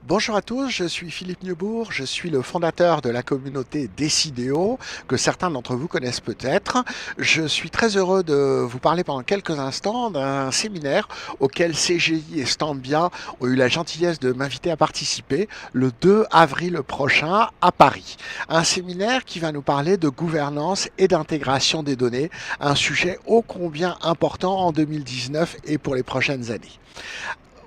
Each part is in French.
Bonjour à tous, je suis Philippe Neubourg, je suis le fondateur de la communauté Décidéo, que certains d'entre vous connaissent peut-être. Je suis très heureux de vous parler pendant quelques instants d'un séminaire auquel CGI et Standbia ont eu la gentillesse de m'inviter à participer le 2 avril prochain à Paris. Un séminaire qui va nous parler de gouvernance et d'intégration des données, un sujet ô combien important en 2019 et pour les prochaines années.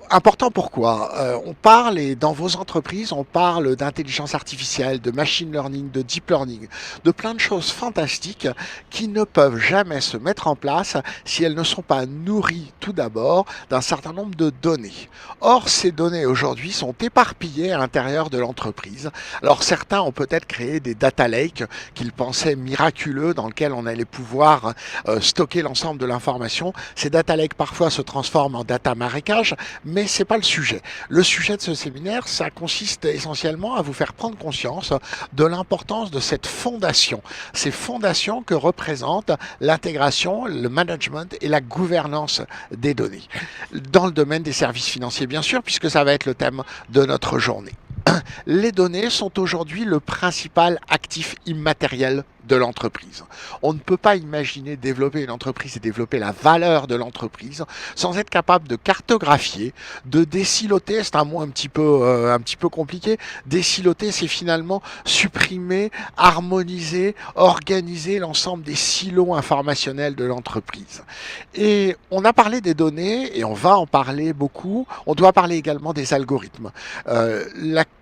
Important pourquoi on parle, et dans vos entreprises, on parle d'intelligence artificielle, de machine learning, de deep learning, de plein de choses fantastiques qui ne peuvent jamais se mettre en place si elles ne sont pas nourries tout d'abord d'un certain nombre de données. Or, ces données aujourd'hui sont éparpillées à l'intérieur de l'entreprise. Alors certains ont peut-être créé des data lakes qu'ils pensaient miraculeux dans lesquels on allait pouvoir stocker l'ensemble de l'information. Ces data lakes parfois se transforment en data marécage, mais c'est pas le sujet. Le sujet de ce séminaire, ça consiste essentiellement à vous faire prendre conscience de l'importance de cette fondation, ces fondations que représentent l'intégration, le management et la gouvernance des données. Dans le domaine des services financiers, bien sûr, puisque ça va être le thème de notre journée. Les données sont aujourd'hui le principal actif immatériel de l'entreprise. On ne peut pas imaginer développer une entreprise et développer la valeur de l'entreprise sans être capable de cartographier, de désiloter, c'est un mot un petit peu compliqué. Désiloter, c'est finalement supprimer, harmoniser, organiser l'ensemble des silos informationnels de l'entreprise. Et on a parlé des données et on va en parler beaucoup. On doit parler également des algorithmes.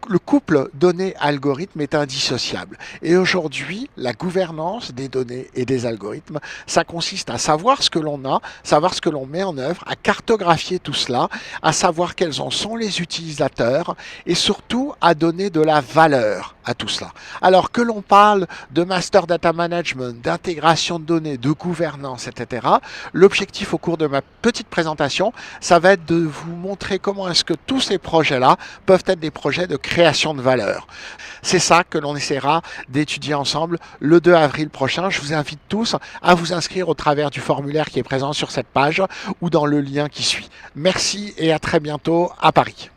Le couple données-algorithmes est indissociable. Et aujourd'hui, la gouvernance des données et des algorithmes, ça consiste à savoir ce que l'on a, savoir ce que l'on met en œuvre, à cartographier tout cela, à savoir quels en sont les utilisateurs et surtout à donner de la valeur à tout cela. Alors que l'on parle de master data management, d'intégration de données, de gouvernance, etc., l'objectif au cours de ma petite présentation, ça va être de vous montrer comment est-ce que tous ces projets-là peuvent être des projets de création de valeur. C'est ça que l'on essaiera d'étudier ensemble le 2 avril prochain. Je vous invite tous à vous inscrire au travers du formulaire qui est présent sur cette page ou dans le lien qui suit. Merci et à très bientôt à Paris.